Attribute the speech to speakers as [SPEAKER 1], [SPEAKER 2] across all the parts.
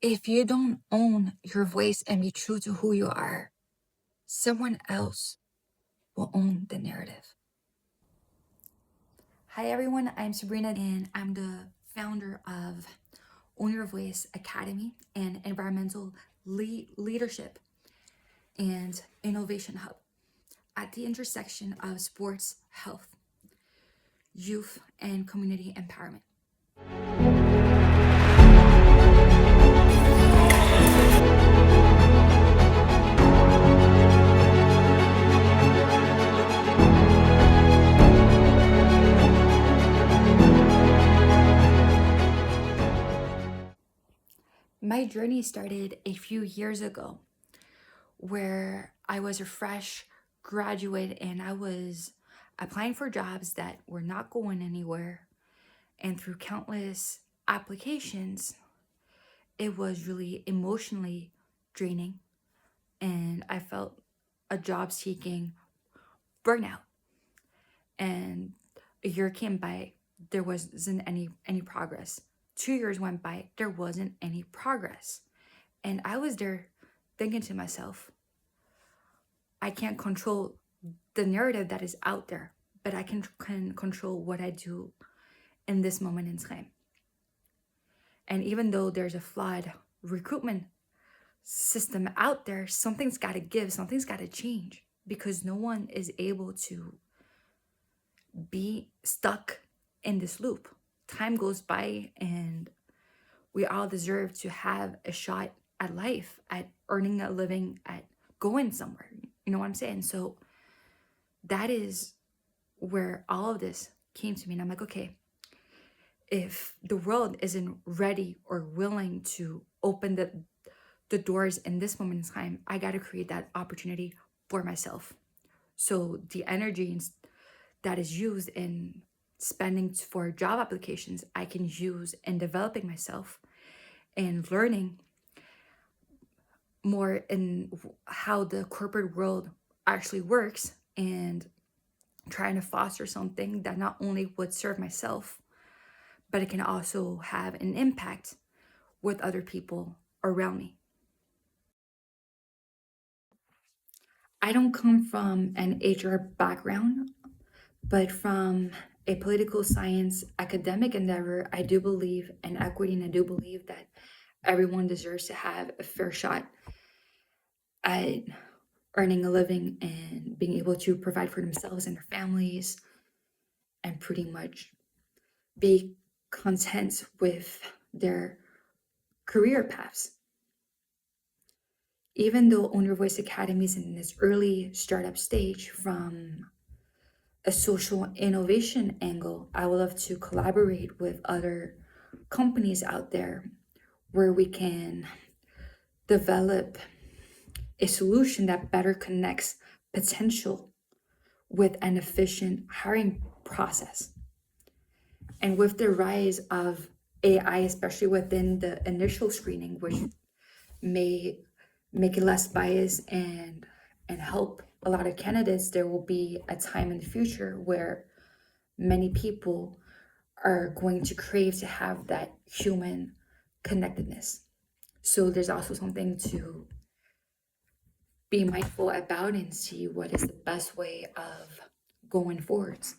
[SPEAKER 1] If you don't own your voice and be true to who you are, someone else will own the narrative. Hi everyone, I'm Sabrina and I'm the founder of Own Your Voice Academy and Environmental Leadership and Innovation Hub at the intersection of sports, health, youth, and community empowerment. My journey started a few years ago where I was a fresh graduate and I was applying for jobs that were not going anywhere. And through countless applications, it was really emotionally draining. And I felt a job seeking burnout. And a year came by, there wasn't any progress. 2 years went by, there wasn't any progress. And I was there thinking to myself, I can't control the narrative that is out there, but I can control what I do in this moment in time. And even though there's a flawed recruitment system out there, something's got to give, something's got to change, because no one is able to be stuck in this loop. Time goes by and we all deserve to have a shot at life, at earning a living, at going somewhere. You know what I'm saying? So that is where all of this came to me. And I'm like, okay, if the world isn't ready or willing to open the doors in this moment in time, I got to create that opportunity for myself. So the energy that is used in spending for job applications, I can use in developing myself and learning more in how the corporate world actually works, and trying to foster something that not only would serve myself, but it can also have an impact with other people around me. I don't come from an HR background, but from a political science academic endeavor, I do believe in equity, and I do believe that everyone deserves to have a fair shot at earning a living and being able to provide for themselves and their families, and pretty much be content with their career paths. Even though Own Your Voice Academy is in this early startup stage, from a social innovation angle, I would love to collaborate with other companies out there where we can develop a solution that better connects potential with an efficient hiring process. And with the rise of AI, especially within the initial screening, which may make it less biased and help a lot of candidates, there will be a time in the future where many people are going to crave to have that human connectedness. So there's also something to be mindful about and see what is the best way of going forwards.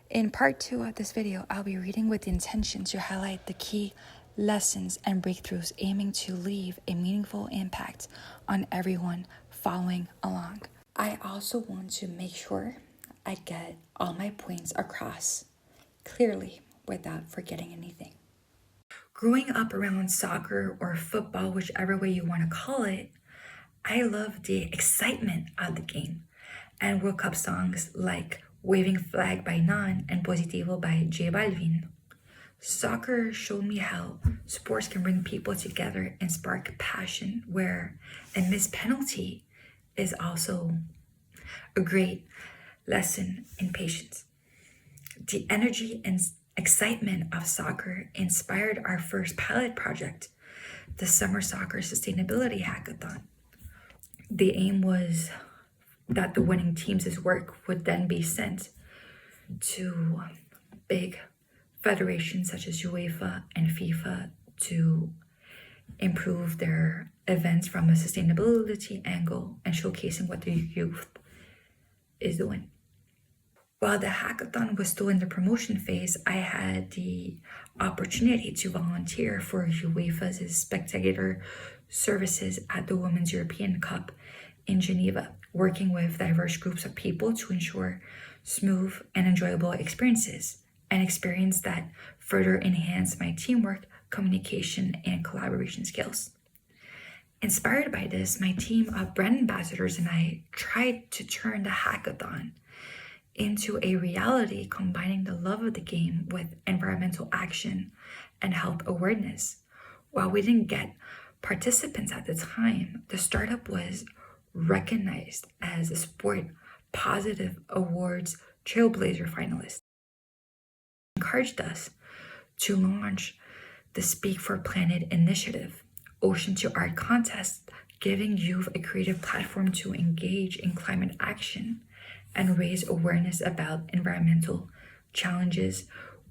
[SPEAKER 1] In part 2 of this video, I'll be reading with the intention to highlight the key lessons and breakthroughs, aiming to leave a meaningful impact on everyone following along. I also want to make sure I get all my points across clearly without forgetting anything. Growing up around soccer or football, whichever way you want to call it, I love the excitement of the game, and World Cup songs like Waving Flag by Nan and Positivo by J Balvin. Soccer showed me how sports can bring people together and spark passion, where a missed penalty is also a great lesson in patience. The energy and excitement of soccer inspired our first pilot project, the Summer Soccer Sustainability Hackathon. The aim was that the winning teams' work would then be sent to big federations such as UEFA and FIFA to improve their events from a sustainability angle and showcasing what the youth is doing. While the hackathon was still in the promotion phase, I had the opportunity to volunteer for UEFA's spectator services at the Women's European Cup in Geneva, working with diverse groups of people to ensure smooth and enjoyable experiences, an experience that further enhanced my teamwork, communication, and collaboration skills. Inspired by this, my team of brand ambassadors and I tried to turn the hackathon into a reality, combining the love of the game with environmental action and health awareness. While we didn't get participants at the time, the startup was recognized as a Sport Positive Awards Trailblazer finalist. It encouraged us to launch the Speak for Planet initiative, Ocean to Art contest, giving youth a creative platform to engage in climate action and raise awareness about environmental challenges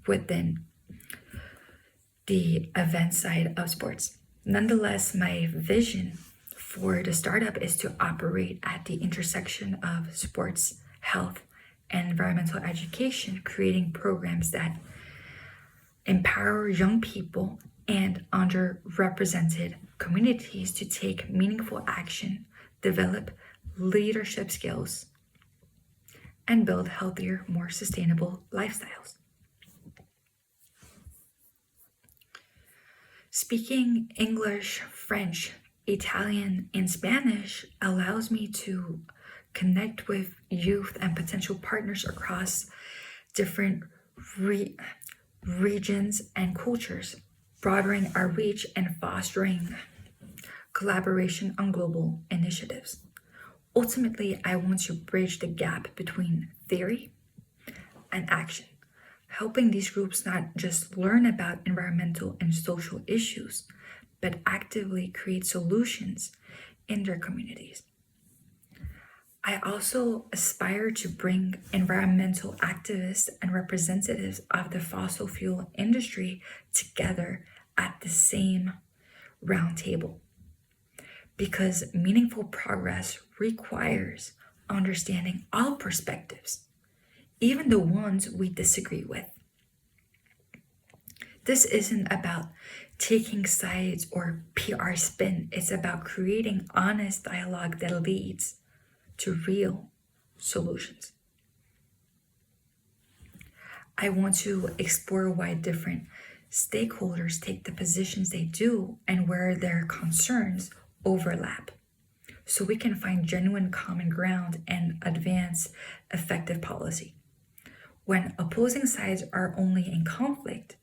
[SPEAKER 1] within the event side of sports. Nonetheless, my vision for the startup is to operate at the intersection of sports, health, and environmental education, creating programs that empower young people and underrepresented communities to take meaningful action, develop leadership skills, and build healthier, more sustainable lifestyles. Speaking English, French, Italian, and Spanish allows me to connect with youth and potential partners across different regions and cultures, broadening our reach and fostering collaboration on global initiatives. Ultimately, I want to bridge the gap between theory and action, helping these groups not just learn about environmental and social issues, but actively create solutions in their communities. I also aspire to bring environmental activists and representatives of the fossil fuel industry together at the same round table, because meaningful progress requires understanding all perspectives, even the ones we disagree with. This isn't about taking sides or PR spin. It's about creating honest dialogue that leads to real solutions. I want to explore why different stakeholders take the positions they do and where their concerns overlap, so we can find genuine common ground and advance effective policy. When opposing sides are only in conflict,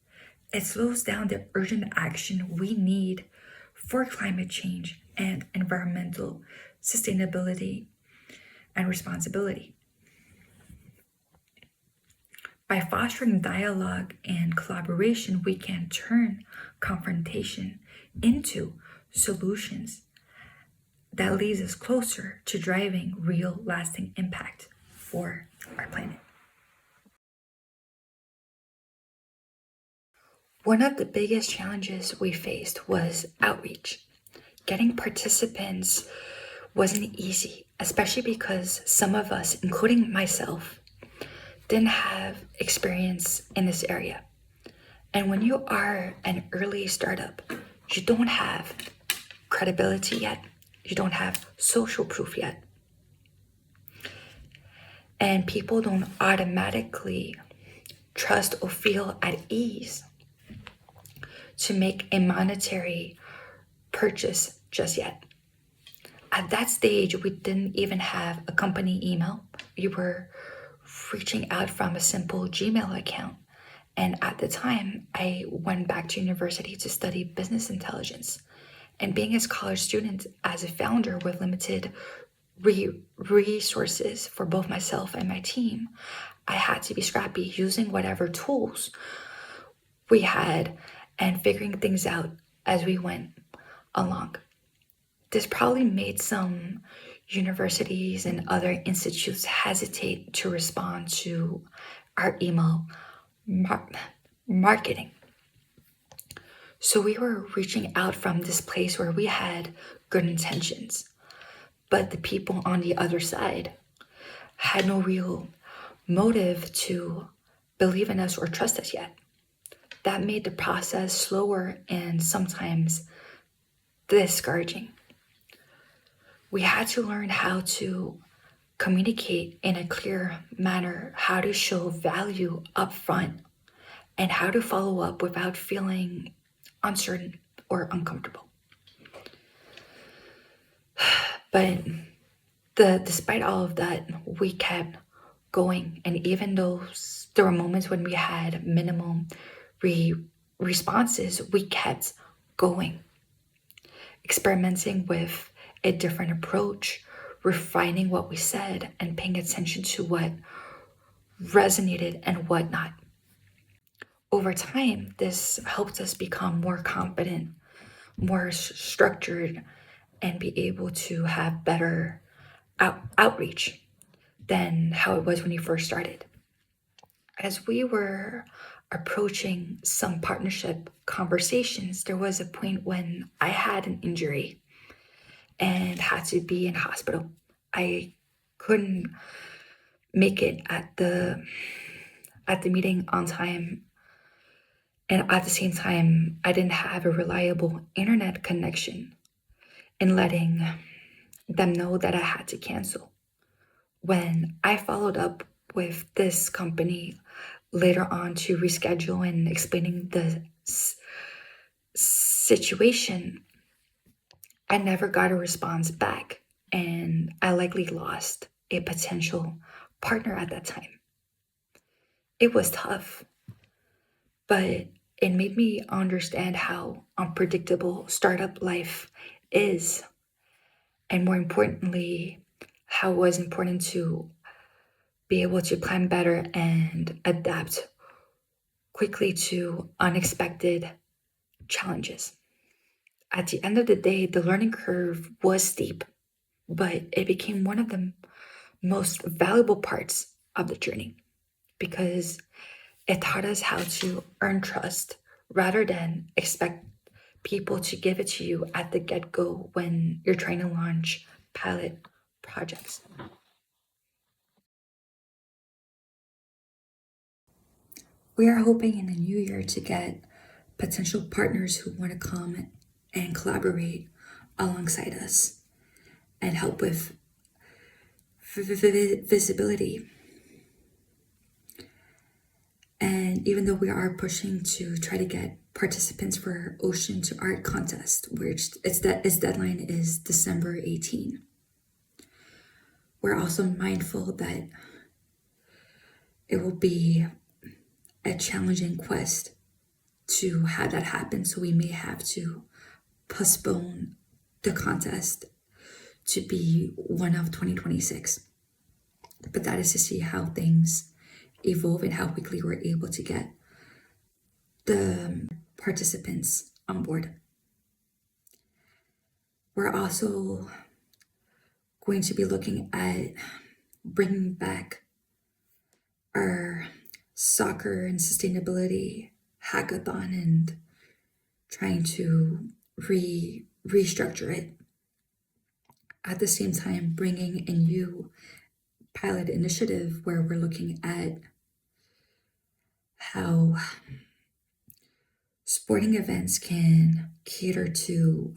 [SPEAKER 1] it slows down the urgent action we need for climate change and environmental sustainability and responsibility. By fostering dialogue and collaboration, we can turn confrontation into solutions that leads us closer to driving real lasting impact for our planet. One of the biggest challenges we faced was outreach. Getting participants wasn't easy, especially because some of us, including myself, didn't have experience in this area. And when you are an early startup, you don't have credibility yet. You don't have social proof yet. And people don't automatically trust or feel at ease to make a monetary purchase just yet. At that stage, we didn't even have a company email. We were reaching out from a simple Gmail account. And at the time, I went back to university to study business intelligence. And being a college student, as a founder with limited resources for both myself and my team, I had to be scrappy, using whatever tools we had and figuring things out as we went along. This probably made some universities and other institutes hesitate to respond to our email marketing. So we were reaching out from this place where we had good intentions, but the people on the other side had no real motive to believe in us or trust us yet. That made the process slower and sometimes discouraging. We had to learn how to communicate in a clear manner, how to show value up front, and how to follow up without feeling uncertain or uncomfortable. But despite all of that, we kept going. And even though there were moments when we had minimal responses, we kept going, experimenting with a different approach, refining what we said, and paying attention to what resonated and what not. Over time, this helped us become more confident, more structured, and be able to have better outreach than how it was when you first started. As we were approaching some partnership conversations, there was a point when I had an injury and had to be in hospital. I couldn't make it at the meeting on time, and at the same time I didn't have a reliable internet connection, and letting them know that I had to cancel. When I followed up with this company later on to reschedule and explaining the situation, I never got a response back, and I likely lost a potential partner at that time. It was tough, but it made me understand how unpredictable startup life is, and more importantly, how it was important to be able to plan better and adapt quickly to unexpected challenges. At the end of the day, the learning curve was steep, but it became one of the most valuable parts of the journey because it taught us how to earn trust rather than expect people to give it to you at the get-go when you're trying to launch pilot projects. We are hoping in the new year to get potential partners who want to come and collaborate alongside us and help with visibility. And even though we are pushing to try to get participants for Ocean to Art contest, which its deadline is December 18, we're also mindful that it will be a challenging quest to have that happen. So we may have to postpone the contest to be one of 2026. But that is to see how things evolve and how quickly we're able to get the participants on board. We're also going to be looking at bringing back our soccer and sustainability hackathon and trying to restructure it. At the same time, bringing a new pilot initiative where we're looking at how sporting events can cater to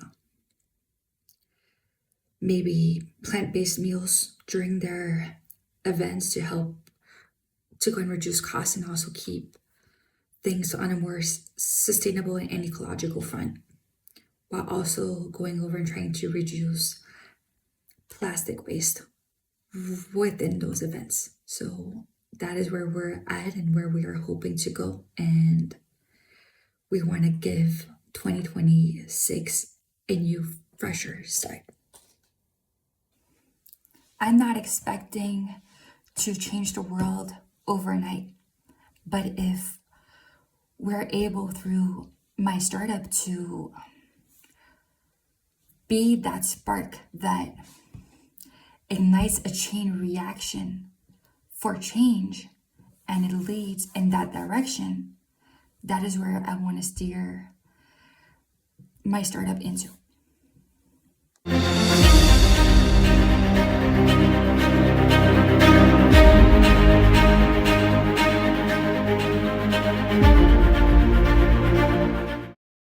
[SPEAKER 1] maybe plant-based meals during their events to help to go and reduce costs and also keep things on a more sustainable and ecological front, while also going over and trying to reduce plastic waste within those events. So that is where we're at and where we are hoping to go. And we want to give 2026 a new, fresher start. I'm not expecting to change the world overnight, but if we're able through my startup to be that spark that ignites a chain reaction for change and it leads in that direction, that is where I want to steer my startup into.